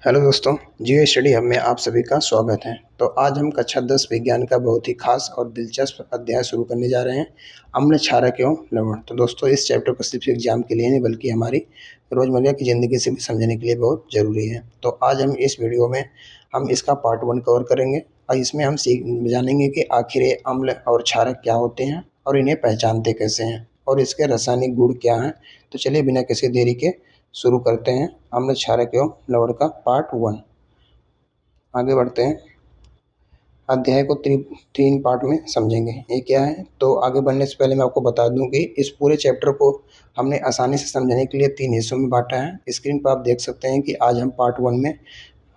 Hello दोस्तों, जियो study hub में आप सभी का स्वागत है। तो आज हम कक्षा 10 विज्ञान का बहुत ही खास और दिलचस्प अध्याय शुरू करने जा रहे हैं, अम्ल क्षारक एवं लवण। तो दोस्तों, इस चैप्टर को सिर्फ एग्जाम के लिए नहीं बल्कि हमारी रोज़मर्रा की ज़िंदगी से भी समझने के लिए बहुत ज़रूरी है। तो आज हम इस वीडियो में हम इसका पार्ट 1 कवर करेंगे और इसमें हम जानेंगे कि आखिर ये अम्ल और क्षारक क्या होते हैं और इन्हें पहचानते कैसे हैं और इसके रासायनिक गुण क्या हैं। तो चलिए बिना किसी देरी के शुरू करते हैं अम्ल क्षारक एवं लवण का पार्ट 1। आगे बढ़ते हैं। अध्याय को तीन पार्ट में समझेंगे। ये क्या है, तो आगे बढ़ने से पहले मैं आपको बता दूं कि इस पूरे चैप्टर को हमने आसानी से समझने के लिए 3 हिस्सों में बांटा है। स्क्रीन पर आप देख सकते हैं कि आज हम पार्ट 1 में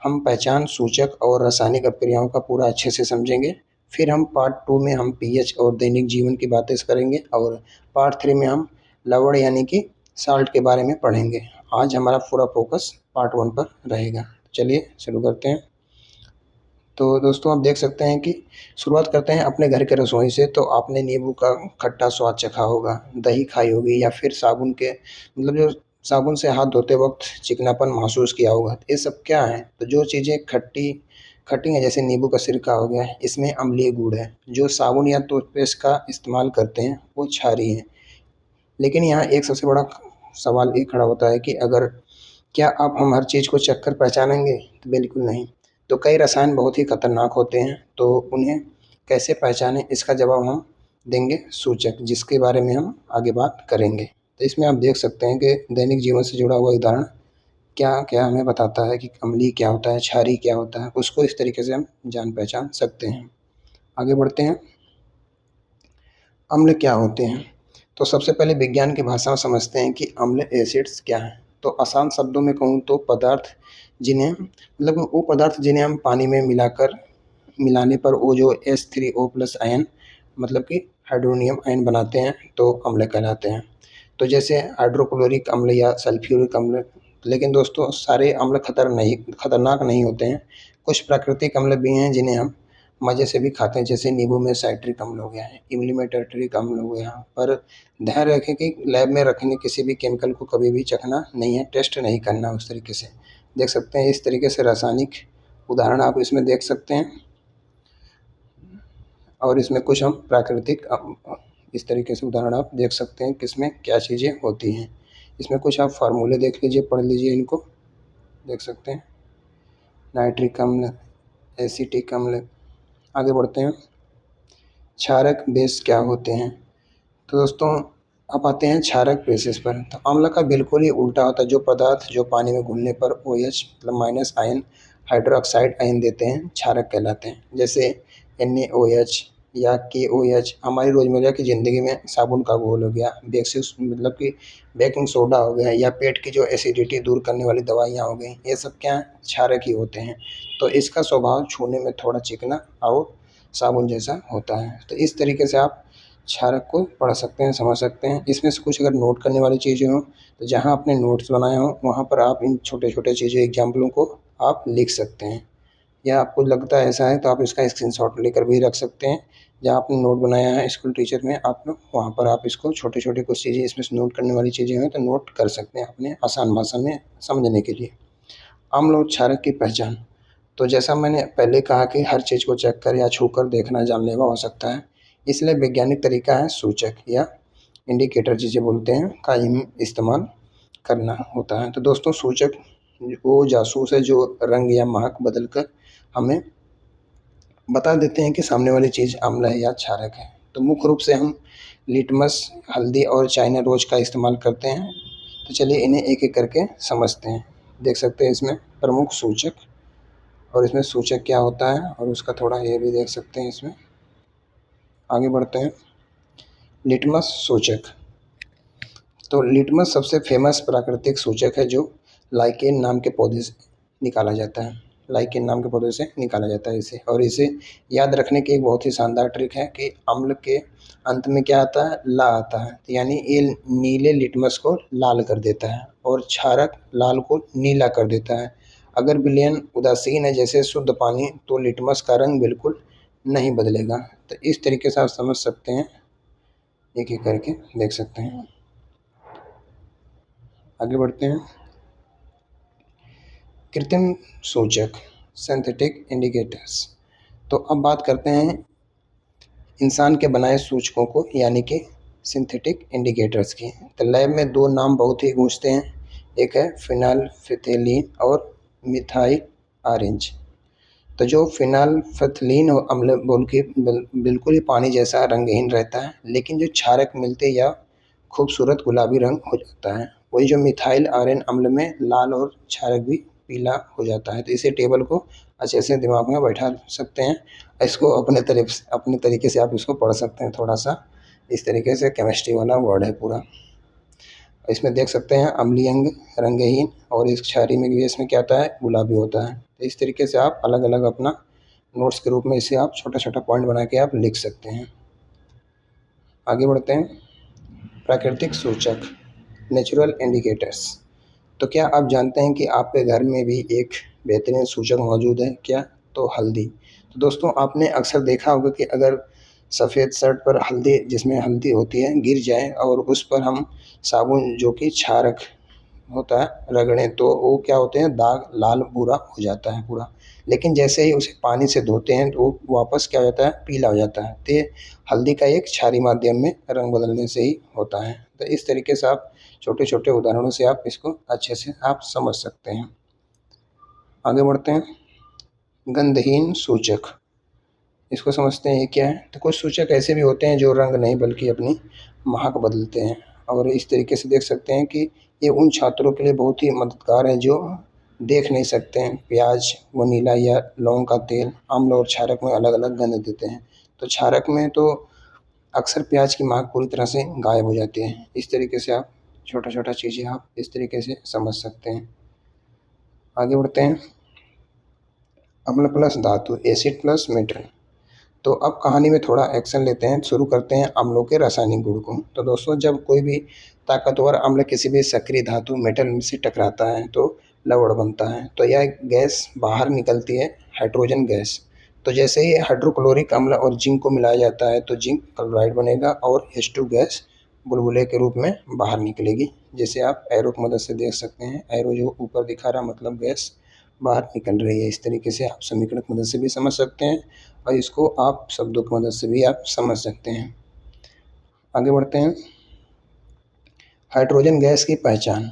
हम पहचान, सूचक और रासायनिक अपक्रियाओं का पूरा अच्छे से समझेंगे। फिर हम पार्ट 2 में हम पीएच और दैनिक जीवन की बातें करेंगे और पार्ट 3 में हम लवण यानी कि साल्ट के बारे में पढ़ेंगे। आज हमारा पूरा फोकस पार्ट 1 पर रहेगा। चलिए शुरू करते हैं। तो दोस्तों, आप देख सकते हैं कि शुरुआत करते हैं अपने घर के रसोई से। तो आपने नींबू का खट्टा स्वाद चखा होगा, दही खाई होगी या फिर साबुन के जो साबुन से हाथ धोते वक्त चिकनापन महसूस किया होगा। ये सब क्या है, तो जो चीज़ें खट्टी खट्टी हैं जैसे नींबू का सिरका हो गया, इसमें अम्लीय गुण है। जो साबुन या टूथपेस्ट का इस्तेमाल करते हैं वो क्षारीय है। लेकिन यहाँ एक सबसे बड़ा सवाल ये खड़ा होता है कि अगर क्या आप हम हर चीज़ को चख कर पहचानेंगे? तो बिल्कुल नहीं। तो कई रसायन बहुत ही खतरनाक होते हैं, तो उन्हें कैसे पहचानें, इसका जवाब हम देंगे सूचक, जिसके बारे में हम आगे बात करेंगे। तो इसमें आप देख सकते हैं कि दैनिक जीवन से जुड़ा हुआ उदाहरण क्या क्या हमें बताता है कि अम्लीय क्या होता है, क्षारीय क्या होता है, उसको इस तरीके से हम जान पहचान सकते हैं। आगे बढ़ते हैं। अम्ल क्या होते हैं? तो सबसे पहले विज्ञान की भाषा में समझते हैं कि अम्ल एसिड्स क्या हैं। तो आसान शब्दों में कहूँ तो पदार्थ जिन्हें वो पदार्थ जिन्हें हम पानी में मिलाने पर वो जो H3O+ आयन मतलब कि हाइड्रोनियम आयन बनाते हैं तो अम्ल कहलाते हैं। तो जैसे हाइड्रोक्लोरिक अम्ल या सल्फ्यूरिक अम्ल। लेकिन दोस्तों, सारे अम्ल खतरनाक नहीं होते हैं। कुछ प्राकृतिक अम्ल भी हैं जिन्हें हम मज़े से भी खाते हैं, जैसे नींबू में साइट्रिक अम्ल हो गया है, इमली में टर्टरिक अम्ल हो गया। पर ध्यान रखें कि लैब में रखने किसी भी केमिकल को कभी भी चखना नहीं है, टेस्ट नहीं करना उस तरीके से। देख सकते हैं इस तरीके से रासायनिक उदाहरण आप इसमें देख सकते हैं और इसमें कुछ हम प्राकृतिक इस तरीके से उदाहरण आप देख सकते हैं किसमें क्या चीज़ें होती हैं। इसमें कुछ आप फार्मूले देख लीजिए, पढ़ लीजिए इनको। देख सकते हैं नाइट्रिक अम्ल, एसिटिक अम्ल। आगे बढ़ते हैं। क्षारक बेस क्या होते हैं? तो दोस्तों, अब आते हैं क्षारक बेसिस पर। तो अम्ल का बिल्कुल ही उल्टा होता है। जो पदार्थ जो पानी में घुलने पर OH मतलब माइनस आयन हाइड्रोक्साइड आयन देते हैं क्षारक कहलाते हैं, जैसे NaOH या KOH। हमारी रोजमर्रा की ज़िंदगी में साबुन का घोल हो गया, मतलब कि बेकिंग सोडा हो गया, या पेट की जो एसिडिटी दूर करने वाली दवाइयाँ हो गई, ये सब क्या क्षारक ही होते हैं। तो इसका स्वभाव छूने में थोड़ा चिकना और साबुन जैसा होता है। तो इस तरीके से आप क्षारक को पढ़ सकते हैं, समझ सकते हैं। इसमें से कुछ अगर नोट करने वाली चीज़ें हों तो जहाँ आपने नोट्स बनाए हों वहाँ पर आप इन छोटे-छोटे चीज़ें एग्जाम्पलों को आप लिख सकते हैं, या आपको लगता है ऐसा है तो आप इसका स्क्रीनशॉट लेकर भी रख सकते हैं। जहाँ आपने नोट बनाया है स्कूल टीचर में, आप वहाँ पर आप इसको छोटे-छोटे कुछ चीज़ें इसमें से नोट करने वाली चीज़ें हैं तो नोट कर सकते हैं अपने आसान भाषा में समझने के लिए। अम्ल और क्षारक की पहचान। तो जैसा मैंने पहले कहा कि हर चीज़ को चख कर या छूकर देखना जानलेवा हो सकता है, इसलिए वैज्ञानिक तरीका है सूचक या इंडिकेटर जिसे बोलते हैं का इस्तेमाल करना होता है। तो दोस्तों, सूचक वो जासूस है जो रंग या महक बदल कर हमें बता देते हैं कि सामने वाली चीज़ अम्ल है या क्षारक है। तो मुख्य रूप से हम लिटमस, हल्दी और चाइना रोज का इस्तेमाल करते हैं। तो चलिए इन्हें एक-एक करके समझते हैं। देख सकते हैं इसमें प्रमुख सूचक, और इसमें सूचक क्या होता है और उसका थोड़ा ये भी देख सकते हैं इसमें। आगे बढ़ते हैं। लिटमस सूचक। तो लिटमस सबसे फेमस प्राकृतिक सूचक है जो लाइकेन नाम के पौधे से निकाला जाता है। लाइकेन नाम के पौधे से निकाला जाता है इसे, और इसे याद रखने की एक बहुत ही शानदार ट्रिक है कि अम्ल के अंत में क्या आता है, ला आता है। यानी ये नीले लिटमस को लाल कर देता है और क्षारक लाल को नीला कर देता है। अगर विलयन उदासीन है जैसे शुद्ध पानी, तो लिटमस का रंग बिल्कुल नहीं बदलेगा। तो इस तरीके से आप समझ सकते हैं, एक एक करके देख सकते हैं। आगे बढ़ते हैं। कृत्रिम सूचक सिंथेटिक इंडिकेटर्स। तो अब बात करते हैं इंसान के बनाए सूचकों को यानी कि सिंथेटिक इंडिकेटर्स की। तो लैब में दो नाम बहुत ही गूंजते हैं, एक है फिनाइलफिथैलीन और मिथाइल ऑरेंज। तो जो फिनाइलफिथैलीन अम्ल बिल्कुल ही पानी जैसा रंगहीन रहता है, लेकिन जो क्षारक मिलते या खूबसूरत गुलाबी रंग हो जाता है। वही जो मिथाइल आयरन अम्ल में लाल और क्षारक भी पीला हो जाता है। तो इसे टेबल को अच्छे से दिमाग में बैठा सकते हैं। इसको अपने तरीके से आप इसको पढ़ सकते हैं थोड़ा सा। इस तरीके से केमिस्ट्री वाला वर्ड है पूरा। इसमें देख सकते हैं अम्लीय अंग रंगहीन और इस क्षारीय में गैस में क्या होता है, गुलाबी होता है। तो इस तरीके से आप अलग अलग अपना नोट्स के रूप में इसे आप छोटा छोटा पॉइंट बना के आप लिख सकते हैं। आगे बढ़ते हैं, प्राकृतिक सूचक नेचुरल इंडिकेटर्स। तो क्या आप जानते हैं कि आपके घर में भी एक बेहतरीन सूचक मौजूद है क्या? तो हल्दी। तो दोस्तों आपने अक्सर देखा होगा कि अगर सफ़ेद शर्ट पर हल्दी, जिसमें हल्दी होती है, गिर जाए और उस पर हम साबुन जो कि क्षारक होता है रगड़ें, तो वो क्या होते हैं, दाग लाल भूरा हो जाता है पूरा। लेकिन जैसे ही उसे पानी से धोते हैं तो वो वापस क्या हो जाता है, पीला हो जाता है। तो ये हल्दी का एक क्षारीय माध्यम में रंग बदलने से ही होता है। तो इस तरीके से आप छोटे छोटे उदाहरणों से आप इसको अच्छे से आप समझ सकते हैं। आगे बढ़ते हैं, गंधहीन सूचक। इसको समझते हैं ये क्या है। तो कुछ सूचक ऐसे भी होते हैं जो रंग नहीं बल्कि अपनी महक बदलते हैं, और इस तरीके से देख सकते हैं कि ये उन छात्रों के लिए बहुत ही मददगार है जो देख नहीं सकते हैं। प्याज, वनीला या लौंग का तेल अम्ल और क्षारक में अलग अलग गंध देते हैं। तो क्षारक में तो अक्सर प्याज की महक पूरी तरह से गायब हो जाती है। इस तरीके से आप छोटा छोटा चीज़ें आप इस तरीके से समझ सकते हैं। आगे बढ़ते हैं, अम्ल प्लस धातु, एसिड प्लस मेटल। तो अब कहानी में थोड़ा एक्शन लेते हैं। शुरू करते हैं अम्लों के रासायनिक गुण को। तो दोस्तों जब कोई भी ताकतवर अम्ल किसी भी सक्रिय धातु मेटल से टकराता है तो लवण बनता है। तो यह गैस बाहर निकलती है, हाइड्रोजन गैस। तो जैसे ही हाइड्रोक्लोरिक अम्ल और जिंक को मिलाया जाता है तो जिंक क्लोराइड बनेगा और H2 गैस बुलबुले के रूप में बाहर निकलेगी। जैसे आप एरो की मदद से देख सकते हैं, एरो जो ऊपर दिखा रहा मतलब गैस बाहर निकल रही है। इस तरीके से आप समीकरण की मदद से भी समझ सकते हैं और इसको आप शब्दों की मदद से भी आप समझ सकते हैं। आगे बढ़ते हैं, हाइड्रोजन गैस की पहचान।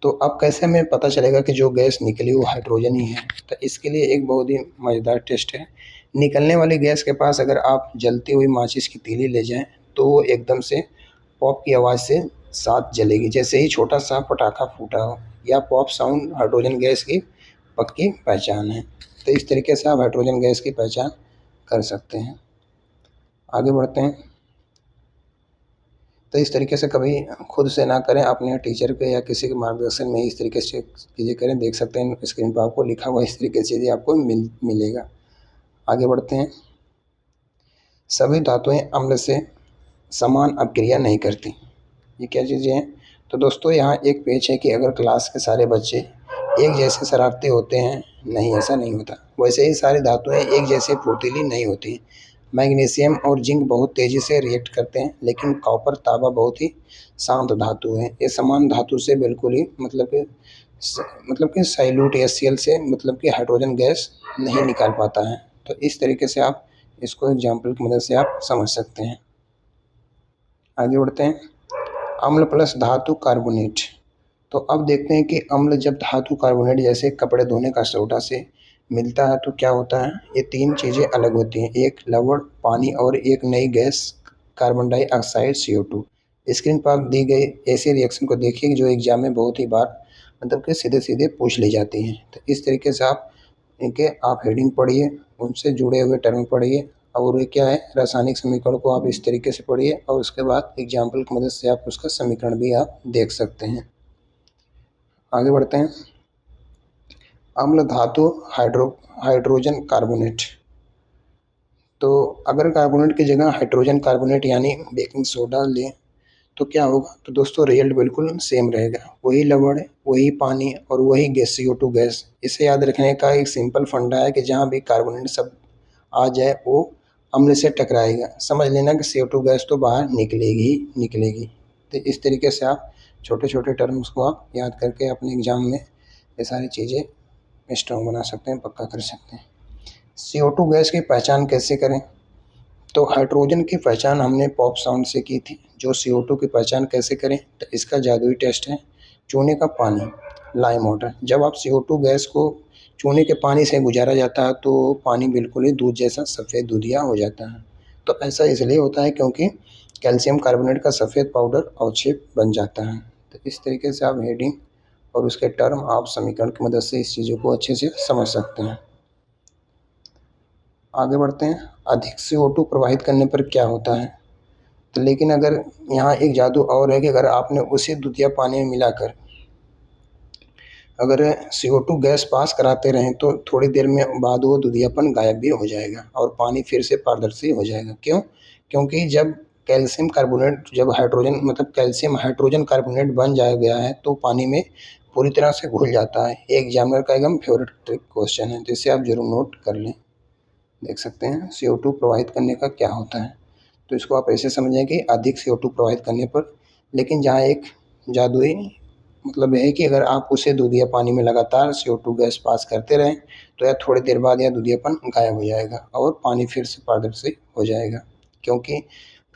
तो अब कैसे हमें पता चलेगा कि जो गैस निकली वो हाइड्रोजन ही है? तो इसके लिए एक बहुत ही मज़ेदार टेस्ट है। निकलने वाली गैस के पास अगर आप जलती हुई माचिस की तीली ले जाएं तो वो एकदम से पॉप की आवाज़ से साथ जलेगी, जैसे ही छोटा सा पटाखा फूटा हो। या पॉप साउंड हाइड्रोजन गैस की पक्की पहचान है। तो इस तरीके से आप हाइड्रोजन गैस की पहचान कर सकते हैं। आगे बढ़ते हैं, तो इस तरीके से कभी खुद से ना करें, अपने टीचर के या किसी के मार्गदर्शन में इस तरीके से चीज़ें करें। देख सकते हैं स्क्रीन पर आपको लिखा हुआ इस तरीके से चीज़ें आपको मिलेगा। आगे बढ़ते हैं, सभी धातुएं अम्ल से समान अभिक्रिया नहीं करती। ये क्या चीज़ें हैं? तो दोस्तों यहाँ एक पेज है कि अगर क्लास के सारे बच्चे एक जैसे शरारती होते हैं, नहीं ऐसा नहीं होता। वैसे ही सारी धातुएं एक जैसे फुर्तीली नहीं होती। मैग्नीशियम और जिंक बहुत तेज़ी से रिएक्ट करते हैं, लेकिन कॉपर तांबा बहुत ही शांत धातु है। ये समान धातु से बिल्कुल ही मतलब कि साइल्यूट HCl से मतलब कि हाइड्रोजन गैस नहीं निकाल पाता है। तो इस तरीके से आप इसको एग्जाम्पल की मदद से आप समझ सकते हैं। आगे बढ़ते हैं, अम्ल प्लस धातु कार्बोनेट। तो अब देखते हैं कि अम्ल जब धातु कार्बोनेट जैसे कपड़े धोने का सोडा से मिलता है तो क्या होता है। ये तीन चीज़ें अलग होती हैं, एक लवण पानी और एक नई gas carbon dioxide CO2। Screen पर दी गई ऐसे रिएक्शन को देखिए जो एग्जाम में बहुत ही बार मतलब कि सीधे सीधे पूछ ली जाती हैं। तो इस तरीके से आप इनके आप हेडिंग पढ़िए, उनसे जुड़े हुए टर्म पढ़िए, और ये क्या है, रासायनिक समीकरण को आप इस तरीके से पढ़िए और उसके बाद एग्जाम्पल की मदद से आप उसका समीकरण भी आप देख सकते हैं। आगे बढ़ते हैं, अम्ल धातु हाइड्रोजन कार्बोनेट। तो अगर कार्बोनेट की जगह हाइड्रोजन कार्बोनेट यानी बेकिंग सोडा लें तो क्या होगा। तो दोस्तों रिजल्ट बिल्कुल सेम रहेगा, वही लवण, वही पानी और वही गैस CO2 गैस। इसे याद रखने का एक सिंपल फंडा है कि जहाँ भी कार्बोनेट शब्द आ जाए वो अम्ल से टकराएगा, समझ लेना कि CO2 गैस तो बाहर निकलेगी ही निकलेगी। तो इस तरीके से आप छोटे छोटे टर्म्स को आप याद करके अपने एग्जाम में ये सारी चीज़ें स्ट्रॉन्ग बना सकते हैं, पक्का कर सकते हैं। CO2 गैस की पहचान कैसे करें? तो हाइड्रोजन की पहचान हमने पॉप साउंड से की थी। जो CO2 की पहचान कैसे करें? तो इसका जादुई टेस्ट है चूने का पानी, लाइम वाटर। जब आप CO2 गैस को चूने के पानी से गुजारा जाता है तो पानी बिल्कुल ही दूध जैसा सफ़ेद दूधिया हो जाता है। तो ऐसा इसलिए होता है क्योंकि कैल्शियम कार्बोनेट का सफ़ेद पाउडर अवक्षेप बन जाता है। तो इस तरीके से आप हेडिंग और उसके टर्म आप समीकरण की मदद से इस चीज़ों को अच्छे से समझ सकते हैं। आगे बढ़ते हैं। अधिक CO2 प्रवाहित करने पर क्या होता है? तो लेकिन अगर यहाँ एक जादू और है कि अगर आपने उसे दूधिया पानी में मिलाकर अगर CO2 गैस पास कराते रहें तो थोड़ी देर में बाद वो दूधियापन गायब भी हो जाएगा और पानी फिर से पारदर्शी हो जाएगा। क्यों? क्योंकि जब कैल्शियम कार्बोनेट जब हाइड्रोजन मतलब कैल्शियम हाइड्रोजन कार्बोनेट बन जाया गया है तो पानी में पूरी तरह से घुल जाता है। एक एग्जामिनर का एकदम फेवरेट ट्रिक क्वेश्चन है, तो इसे आप जरूर नोट कर लें। देख सकते हैं CO2 प्रवाहित करने का क्या होता है। तो इसको आप ऐसे समझें कि अधिक CO2 प्रवाहित करने पर, लेकिन जहाँ एक जादुई मतलब है कि अगर आप उसे दूधिया पानी में लगातार CO2 गैस पास करते रहें तो यह थोड़ी देर बाद यह दूधियापन गायब हो जाएगा और पानी फिर से पारदर्शी हो जाएगा। क्योंकि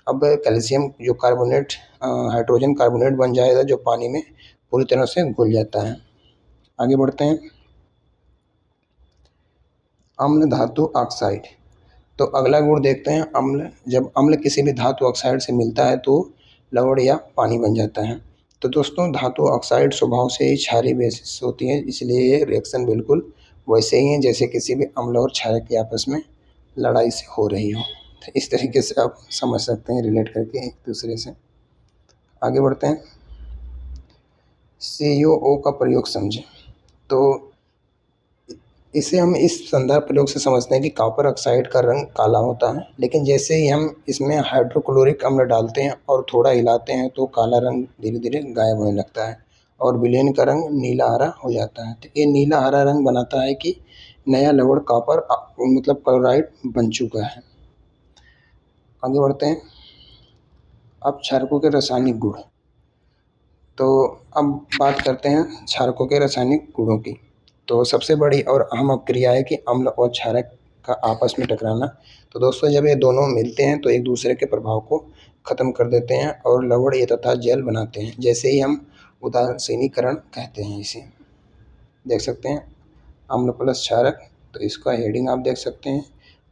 अब कैल्शियम जो कार्बोनेट हाइड्रोजन कार्बोनेट बन जाएगा जो पानी में पूरी तरह से घुल जाता है। आगे बढ़ते हैं। अम्ल धातु ऑक्साइड। तो अगला गुण देखते हैं अम्ल। जब अम्ल किसी भी धातु ऑक्साइड से मिलता है तो लवण या पानी बन जाता है। तो दोस्तों धातु ऑक्साइड स्वभाव से ही क्षारीय बेसिस होती है, इसलिए ये रिएक्शन बिल्कुल वैसे ही है जैसे किसी भी अम्ल और क्षारक की आपस में लड़ाई से हो रही हो। तो इस तरीके से आप समझ सकते हैं रिलेट करके एक दूसरे से। आगे बढ़ते हैं। CuO का प्रयोग समझें। तो इसे हम इस संदर्भ प्रयोग से समझते हैं कि कॉपर ऑक्साइड का रंग काला होता है, लेकिन जैसे ही हम इसमें हाइड्रोक्लोरिक अम्ल डालते हैं और थोड़ा हिलाते हैं तो काला रंग धीरे धीरे गायब होने लगता है और विलयन का रंग नीला हरा हो जाता है। तो ये नीला हरा रंग बनाता है कि नया लवण कॉपर मतलब क्लोराइड बन चुका है। आगे बढ़ते हैं। अब क्षारकों के रासायनिक गुण। तो अब बात करते हैं क्षारकों के रासायनिक गुणों की। तो सबसे बड़ी और अहम अपक्रिया है कि अम्ल और क्षारक का आपस में टकराना। तो दोस्तों जब ये दोनों मिलते हैं तो एक दूसरे के प्रभाव को ख़त्म कर देते हैं और लवण ये तथा जल बनाते हैं, जैसे ही हम उदासीनीकरण कहते हैं इसे। देख सकते हैं अम्ल प्लस क्षारक। तो इसका हेडिंग आप देख सकते हैं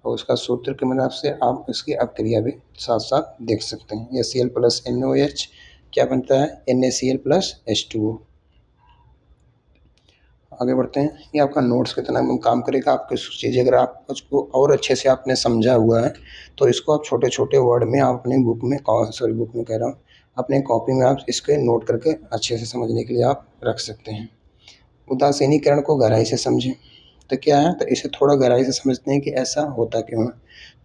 और उसका सूत्र की मदद से आप इसकी अपक्रिया भी साथ साथ देख सकते हैं। Cl प्लस NOH क्या बनता है? NaCl plus H2O। आगे बढ़ते हैं। ये आपका नोट्स कितना काम करेगा, आपकी चीज़ें अगर आप उसको और अच्छे से आपने समझा हुआ है तो इसको आप छोटे छोटे वर्ड में आप अपने बुक में बुक में कह रहा हूँ अपने कॉपी में आप इसके नोट करके अच्छे से समझने के लिए आप रख सकते हैं। उदासीनीकरण को गहराई से समझें। तो क्या है? तो इसे थोड़ा गहराई से समझते हैं कि ऐसा होता क्यों है।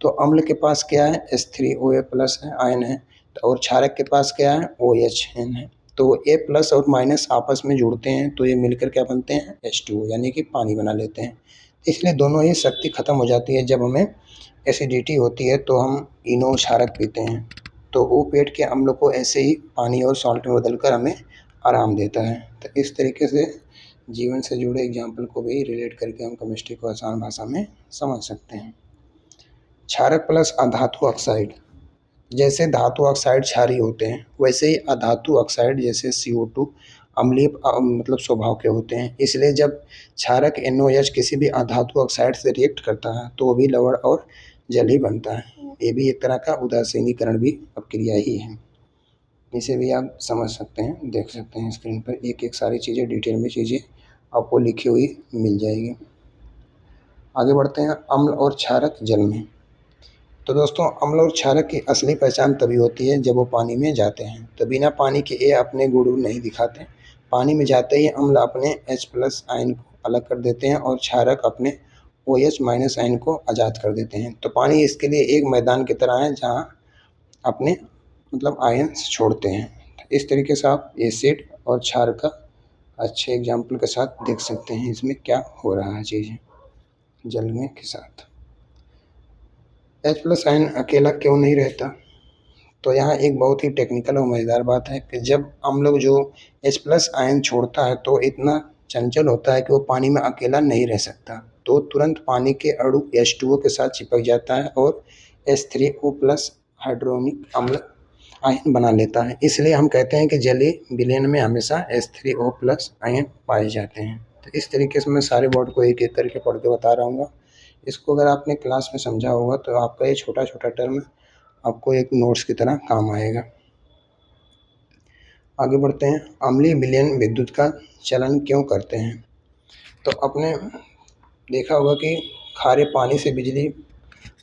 तो अम्ल के पास क्या है? H3OA प्लस है, आयन है। और क्षारक के पास क्या है? OHN है। तो A प्लस और माइनस आपस में जुड़ते हैं तो ये मिलकर क्या बनते हैं? H2O यानी कि पानी बना लेते हैं। इसलिए दोनों ही शक्ति ख़त्म हो जाती है। जब हमें एसिडिटी होती है तो हम इनो क्षारक पीते हैं तो वो पेट के अम्ल को ऐसे ही पानी और सॉल्ट में बदलकर हमें आराम देता है। तो इस तरीके से जीवन से जुड़े एग्जाम्पल को भी रिलेट करके हम केमिस्ट्री को आसान भाषा में समझ सकते हैं। क्षारक प्लस अधातु ऑक्साइड। जैसे धातु ऑक्साइड क्षारीय होते हैं वैसे ही अधातु ऑक्साइड जैसे CO2 अम्लीय मतलब स्वभाव के होते हैं। इसलिए जब क्षारक NOH किसी भी अधातु ऑक्साइड से रिएक्ट करता है तो वो भी लवण और जल ही बनता है। ये भी एक तरह का उदासीनीकरण भी अपक्रिया ही है। इसे भी आप समझ सकते हैं, देख सकते हैं स्क्रीन पर एक एक सारी चीज़ें डिटेल में चीज़ें आपको लिखी हुई मिल जाएगी। आगे बढ़ते हैं। अम्ल और क्षारक जल में। तो दोस्तों अम्ल और क्षारक की असली पहचान तभी होती है जब वो पानी में जाते हैं। तो बिना पानी के ये अपने गुण नहीं दिखाते। पानी में जाते ही अम्ल अपने H प्लस आयन को अलग कर देते हैं और क्षारक अपने OH माइनस आयन को आज़ाद कर देते हैं। तो पानी इसके लिए एक मैदान की तरह है जहाँ अपने मतलब आयन्स छोड़ते हैं। इस तरीके से आप एसिड और क्षार का अच्छे एग्जाम्पल के साथ देख सकते हैं इसमें क्या हो रहा है चीज़ें जल में के साथ। H प्लस आयन अकेला क्यों नहीं रहता? तो यहाँ एक बहुत ही टेक्निकल और मज़ेदार बात है कि जब हम लोग जो H प्लस आयन छोड़ता है तो इतना चंचल होता है कि वो पानी में अकेला नहीं रह सकता, तो तुरंत पानी के अणु H2O के साथ चिपक जाता है और H3O प्लस हाइड्रोनिक अम्ल आयन बना लेता है। इसलिए हम कहते हैं कि जलीय विलयन में हमेशा H3O प्लस आयन पाए जाते हैं। तो इस तरीके से मैं सारे वर्ड को एक एक करके पढ़ के बता रहा हूँ। इसको अगर आपने क्लास में समझा होगा तो आपका ये छोटा छोटा टर्म आपको एक नोट्स की तरह काम आएगा। आगे बढ़ते हैं। अम्लीय विलयन विद्युत का चलन क्यों करते हैं? तो आपने देखा होगा कि खारे पानी से बिजली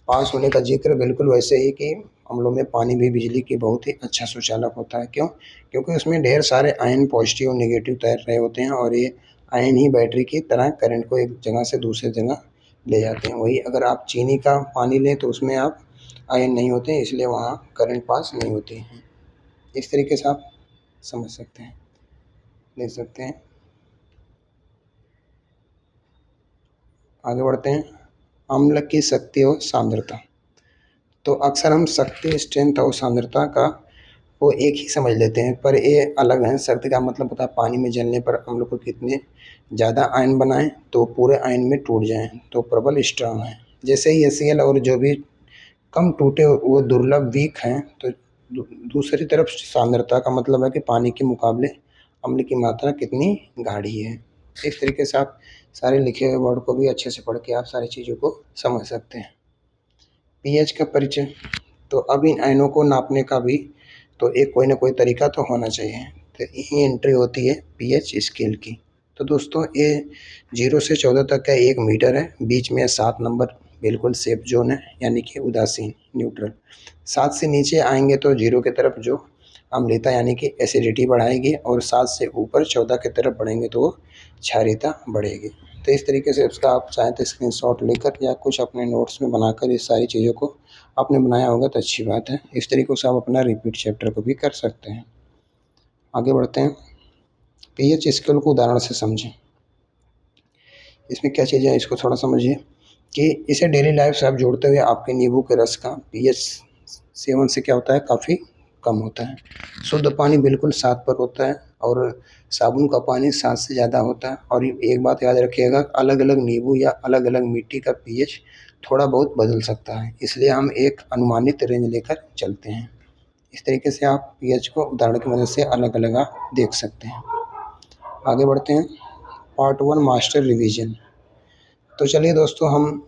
पास होने का जिक्र बिल्कुल वैसे ही कि अम्लों में पानी भी बिजली की बहुत ही अच्छा सुचालक होता है। क्यों? क्योंकि उसमें ढेर सारे आयन पॉजिटिव और नेगेटिव तैर रहे होते हैं और ये आयन ही बैटरी की तरह करंट को एक जगह से दूसरे जगह ले जाते हैं। वही अगर आप चीनी का पानी लें तो उसमें आप आयन नहीं होते हैं, इसलिए वहाँ करंट पास नहीं होती है। इस तरीके से आप समझ सकते हैं, देख सकते हैं। आगे बढ़ते हैं। अम्ल की शक्ति और सांद्रता। तो अक्सर हम शक्ति, स्ट्रेंथ और सांद्रता का वो एक ही समझ लेते हैं, पर ये अलग है। शक्ति का मतलब होता है पानी में जलने पर अम्ल को कितने ज़्यादा आयन बनाएं तो पूरे आयन में टूट जाएं, तो प्रबल स्ट्रांग है। जैसे ही HCl और जो भी कम टूटे वो दुर्लभ वीक हैं। तो दूसरी तरफ सांद्रता का मतलब है कि पानी के मुकाबले अम्ल की मात्रा कितनी गाढ़ी है। इस तरीके से आप सारे लिखे हुए वर्ड को भी अच्छे से पढ़ के आप सारी चीज़ों को समझ सकते हैं। pH का परिचय। तो अब इन आयनों को नापने का भी तो एक कोई ना कोई तरीका तो होना चाहिए। तो यही एंट्री होती है pH स्केल की। तो दोस्तों ये 0 से 14 तक का 1 मीटर है। बीच में 7 नंबर बिल्कुल सेफ जोन है, यानी कि उदासीन, न्यूट्रल। 7 से नीचे आएंगे तो 0 की तरफ जो अम्लता यानी कि एसिडिटी बढ़ाएगी, और 7 से ऊपर 14 की तरफ बढ़ेंगे तो वो क्षारीयता बढ़ेगी। तो इस तरीके से उसका आप चाहें तो स्क्रीनशॉट लेकर या कुछ अपने नोट्स में बनाकर इस सारी चीज़ों को आपने बनाया होगा तो अच्छी बात है। इस तरीके से आप अपना रिपीट चैप्टर को भी कर सकते हैं। आगे बढ़ते हैं। pH स्केल को उदाहरण से समझें। इसमें क्या चीज़ें हैं इसको थोड़ा समझिए कि इसे डेली लाइफ से आप जोड़ते हुए आपके नींबू के रस का pH सेवन से क्या होता है, काफ़ी कम होता है। शुद्ध पानी बिल्कुल 7 पर होता है और साबुन का पानी 7 से ज़्यादा होता है। और एक बात याद रखिएगा, अलग अलग नींबू या अलग अलग मिट्टी का pH थोड़ा बहुत बदल सकता है, इसलिए हम एक अनुमानित रेंज लेकर चलते हैं। इस तरीके से आप pH को उदाहरण की मदद से अलग अलग आप देख सकते हैं। आगे बढ़ते हैं। Part 1 master revision. तो चलिए दोस्तों हम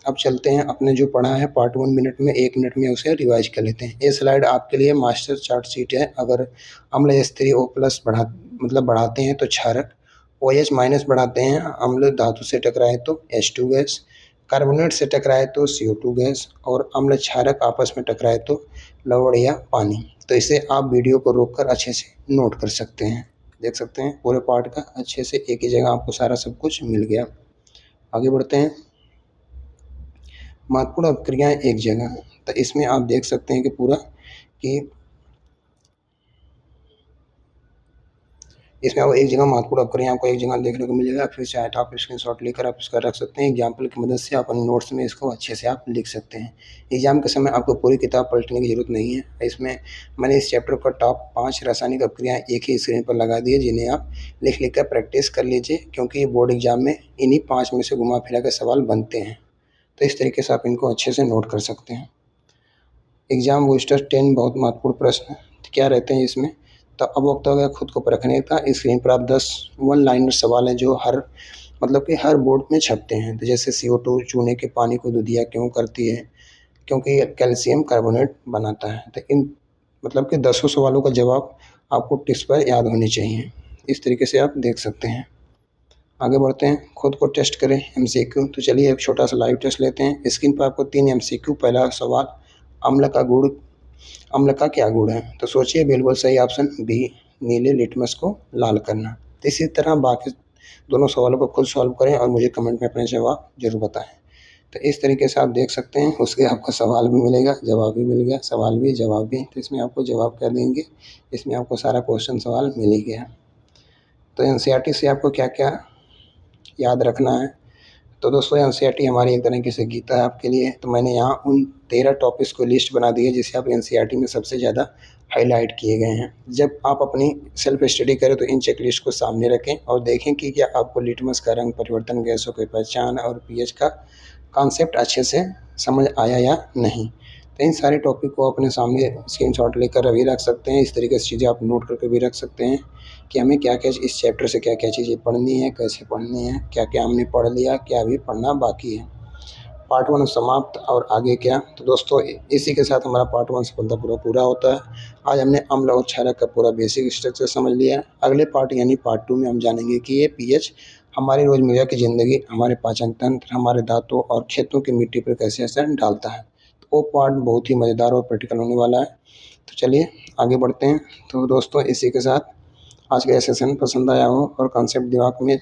अब चलते हैं, अपने जो पढ़ा है पार्ट 1 मिनट में 1 मिनट में उसे रिवाइज कर लेते हैं। ये स्लाइड आपके लिए मास्टर चार्ट शीट है। अगर अम्ल H3O प्लस बढ़ाते हैं तो क्षारक, OH माइनस बढ़ाते हैं अम्ल धातु से टकराए तो H2 गैस, कार्बोनेट से टकराए तो CO2 गैस, और अम्ल क्षारक आपस में टकराए तो लवण या पानी। तो इसे आप वीडियो को रोककर अच्छे से नोट कर सकते हैं, देख सकते हैं पूरे पार्ट का अच्छे से एक ही जगह आपको सारा सब कुछ मिल गया। आगे बढ़ते हैं। महत्वपूर्ण अपक्रियाएं एक जगह। तो इसमें आप देख सकते हैं कि पूरा कि इसमें आपको एक जगह महत्वपूर्ण अपक्रिया आपको एक जगह देखने को मिलेगा। फिर चाहे तो आप स्क्रीनशॉट लेकर आप इसका रख सकते हैं। एग्जाम्पल की मदद से अपने नोट्स में इसको अच्छे से आप लिख सकते हैं। एग्जाम के समय आपको पूरी किताब पलटने की जरूरत नहीं है। इसमें मैंने इस चैप्टर का टॉप 5 रासायनिक अपक्रियाएं एक ही स्क्रीन पर लगा दी है, जिन्हें आप लिख लिख कर प्रैक्टिस कर लीजिए, क्योंकि बोर्ड एग्जाम में इन्हीं 5 में से घुमा फिरा कर सवाल बनते हैं। तो इस तरीके से आप इनको अच्छे से नोट कर सकते हैं। एग्जाम बूस्टर 10 बहुत महत्वपूर्ण प्रश्न क्या रहते हैं इसमें। तो अब वक्त हो गया खुद को परखने का। स्क्रीन पर आप 10 वन लाइनर सवाल हैं जो हर बोर्ड में छपते हैं। तो जैसे CO2 चूने के पानी को दूधिया क्यों करती है? क्योंकि कैल्शियम कार्बोनेट बनाता है। तो इन कि 10 सवालों का जवाब आपको टिप्स पर याद होने चाहिए। इस तरीके से आप देख सकते हैं। आगे बढ़ते हैं। खुद को टेस्ट करें MCQ। तो चलिए एक छोटा सा लाइव टेस्ट लेते हैं। स्क्रीन पर आपको 3 MCQ। पहला सवाल, अम्ल का क्या गुण है? तो सोचिए, बिल्कुल सही ऑप्शन बी, नीले लिटमस को लाल करना। तो इसी तरह बाकी दोनों सवालों को खुद सॉल्व करें और मुझे कमेंट में अपने जवाब जरूर बताएं। तो इस तरीके से आप देख सकते हैं। उसके आपको सवाल भी मिलेगा, जवाब भी मिल गया, सवाल भी जवाब भी। तो इसमें आपको जवाब क्या देंगे, इसमें आपको सारा क्वेश्चन सवाल मिल ही गया। तो NCERT से आपको क्या क्या याद रखना है। तो दोस्तों NCERT हमारी एक तरीके से गीता है आपके लिए। तो मैंने यहाँ उन 13 टॉपिक्स को लिस्ट बना दी है जिसे आप NCERT में सबसे ज़्यादा हाईलाइट किए गए हैं। जब आप अपनी सेल्फ स्टडी करें तो इन चेकलिस्ट को सामने रखें और देखें कि क्या आपको लिटमस का रंग परिवर्तन, गैसों की पहचान और पीएच का कॉन्सेप्ट अच्छे से समझ आया या नहीं। तो इन सारे टॉपिक को अपने सामने स्क्रीनशॉट लेकर अभी रख सकते हैं। इस तरीके से चीज़ें आप नोट करके भी रख सकते हैं कि हमें क्या-क्या इस चैप्टर से क्या-क्या चीज़ें पढ़नी है, कैसे पढ़नी है, क्या-क्या हमने पढ़ लिया, क्या अभी पढ़ना बाकी है। पार्ट 1 समाप्त और आगे क्या? तो दोस्तों इसी के साथ हमारा पार्ट 1 सफलतापूर्वक पूरा होता है। आज हमने अम्ल और क्षारक का पूरा बेसिक स्ट्रक्चर समझ लिया है। अगले पार्ट यानी पार्ट 2 में हम जानेंगे कि ये पीएच हमारी रोज़मर्रा की ज़िंदगी, हमारे पाचन तंत्र, हमारे दांतों और खेतों की मिट्टी पर कैसे असर डालता है। तो वो पार्ट बहुत ही मज़ेदार और प्रैक्टिकल होने वाला है। तो चलिए आगे बढ़ते हैं। तो दोस्तों इसी के साथ आज का सेशन पसंद आया हो और कॉन्सेप्ट दिमाग में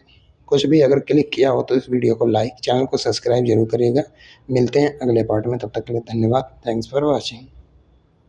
कुछ भी अगर क्लिक किया हो तो इस वीडियो को लाइक, चैनल को सब्सक्राइब जरूर करिएगा। मिलते हैं अगले पार्ट में, तब तक के लिए धन्यवाद। Thanks for watching.